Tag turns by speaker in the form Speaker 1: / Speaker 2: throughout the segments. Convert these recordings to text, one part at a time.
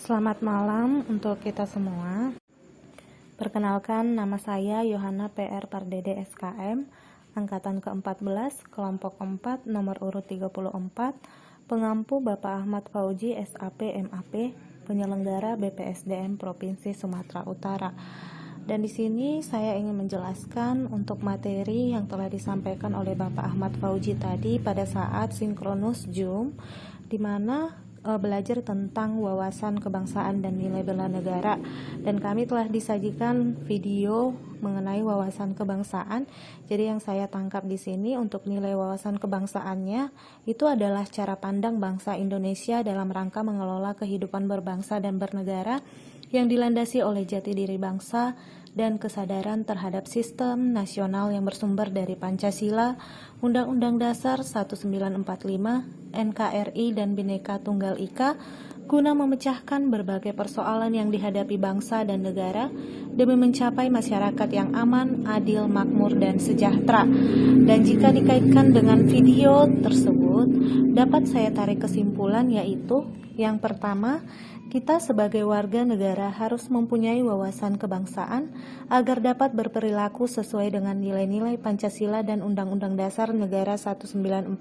Speaker 1: Selamat malam untuk kita semua. Perkenalkan, nama saya Yohana PR Pardede SKM, Angkatan ke-14, Kelompok 4, nomor urut 34, pengampu Bapak Ahmad Fauji SAP MAP, penyelenggara BPSDM Provinsi Sumatera Utara. Dan di sini saya ingin menjelaskan untuk materi yang telah disampaikan oleh Bapak Ahmad Fauji tadi pada saat sinkronus Zoom, di mana belajar tentang wawasan kebangsaan dan nilai bela negara, dan kami telah disajikan video mengenai wawasan kebangsaan. Jadi yang saya tangkap di sini untuk nilai wawasan kebangsaannya itu adalah cara pandang bangsa Indonesia dalam rangka mengelola kehidupan berbangsa dan bernegara yang dilandasi oleh jati diri bangsa dan kesadaran terhadap sistem nasional yang bersumber dari Pancasila, Undang-Undang Dasar 1945, NKRI, dan Bhinneka Tunggal Ika, guna memecahkan berbagai persoalan yang dihadapi bangsa dan negara demi mencapai masyarakat yang aman, adil, makmur, dan sejahtera. Dan jika dikaitkan dengan video tersebut, dapat saya tarik kesimpulan, yaitu yang pertama, kita sebagai warga negara harus mempunyai wawasan kebangsaan agar dapat berperilaku sesuai dengan nilai-nilai Pancasila dan Undang-Undang Dasar Negara 1945.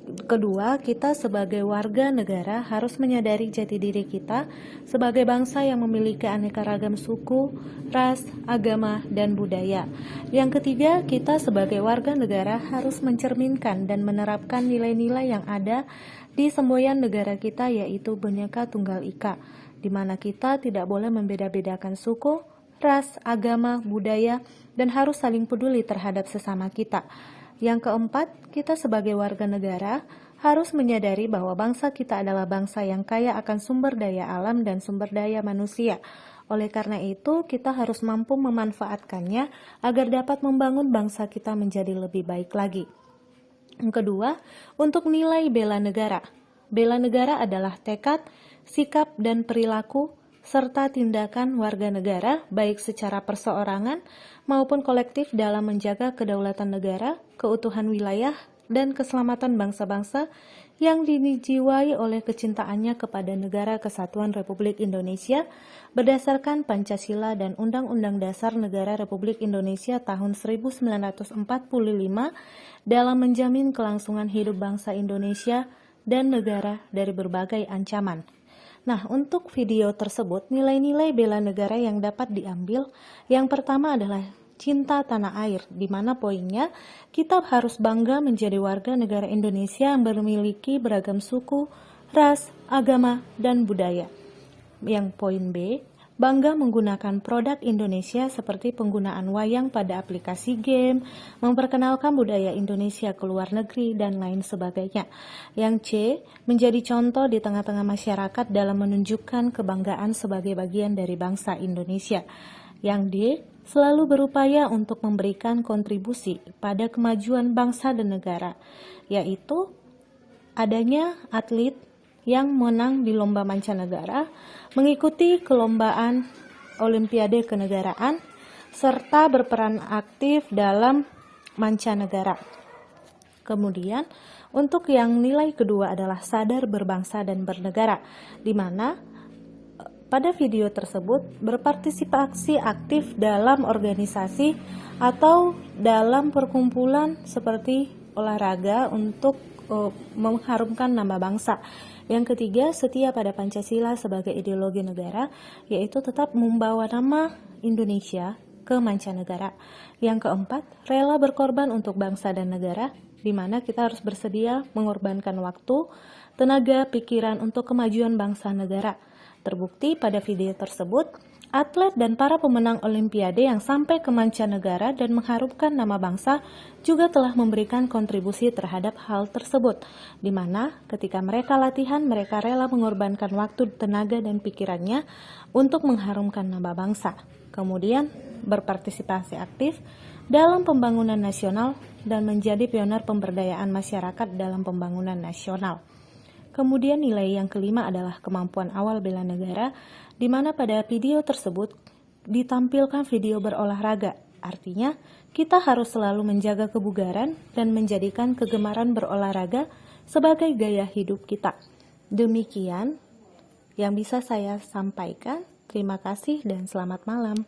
Speaker 1: Kedua, kita sebagai warga negara harus menyadari jati diri kita sebagai bangsa yang memiliki aneka ragam suku, ras, agama, dan budaya. Yang ketiga, kita sebagai warga negara harus mencerminkan dan menerapkan nilai-nilai yang ada di semboyan negara kita, yaitu Bhinneka Tunggal Ika, di mana kita tidak boleh membeda-bedakan suku, ras, agama, budaya, dan harus saling peduli terhadap sesama kita. Yang keempat, kita sebagai warga negara harus menyadari bahwa bangsa kita adalah bangsa yang kaya akan sumber daya alam dan sumber daya manusia. Oleh karena itu, kita harus mampu memanfaatkannya agar dapat membangun bangsa kita menjadi lebih baik lagi. Yang kedua, untuk nilai bela negara. Bela negara adalah tekad, sikap, dan perilaku serta tindakan warga negara, baik secara perseorangan maupun kolektif dalam menjaga kedaulatan negara, keutuhan wilayah, dan keselamatan bangsa-bangsa yang dijiwai oleh kecintaannya kepada Negara Kesatuan Republik Indonesia berdasarkan Pancasila dan Undang-Undang Dasar Negara Republik Indonesia tahun 1945 dalam menjamin kelangsungan hidup bangsa Indonesia dan negara dari berbagai ancaman. Nah, untuk video tersebut, nilai-nilai bela negara yang dapat diambil, yang pertama adalah cinta tanah air, di mana poinnya kita harus bangga menjadi warga negara Indonesia yang memiliki beragam suku, ras, agama, dan budaya. Yang poin B, bangga menggunakan produk Indonesia seperti penggunaan wayang pada aplikasi game, memperkenalkan budaya Indonesia ke luar negeri, dan lain sebagainya. Yang C, menjadi contoh di tengah-tengah masyarakat dalam menunjukkan kebanggaan sebagai bagian dari bangsa Indonesia. Yang D, selalu berupaya untuk memberikan kontribusi pada kemajuan bangsa dan negara, yaitu adanya atlet yang menang di lomba mancanegara, mengikuti kelompaan olimpiade kenegaraan, serta berperan aktif dalam mancanegara. Kemudian, untuk yang nilai kedua adalah sadar berbangsa dan bernegara, di mana pada video tersebut berpartisipasi aktif dalam organisasi atau dalam perkumpulan seperti olahraga untuk mengharumkan nama bangsa. Yang ketiga, setia pada Pancasila sebagai ideologi negara, yaitu tetap membawa nama Indonesia ke mancanegara. Yang keempat, rela berkorban untuk bangsa dan negara, di mana kita harus bersedia mengorbankan waktu, tenaga, pikiran untuk kemajuan bangsa negara. Terbukti pada video tersebut, atlet dan para pemenang olimpiade yang sampai ke mancanegara dan mengharumkan nama bangsa juga telah memberikan kontribusi terhadap hal tersebut, di mana ketika mereka latihan, mereka rela mengorbankan waktu, tenaga, dan pikirannya untuk mengharumkan nama bangsa. Kemudian berpartisipasi aktif dalam pembangunan nasional dan menjadi pioner pemberdayaan masyarakat dalam pembangunan nasional. Kemudian nilai yang kelima adalah kemampuan awal bela negara, di mana pada video tersebut ditampilkan video berolahraga. Artinya, kita harus selalu menjaga kebugaran dan menjadikan kegemaran berolahraga sebagai gaya hidup kita. Demikian yang bisa saya sampaikan. Terima kasih dan selamat malam.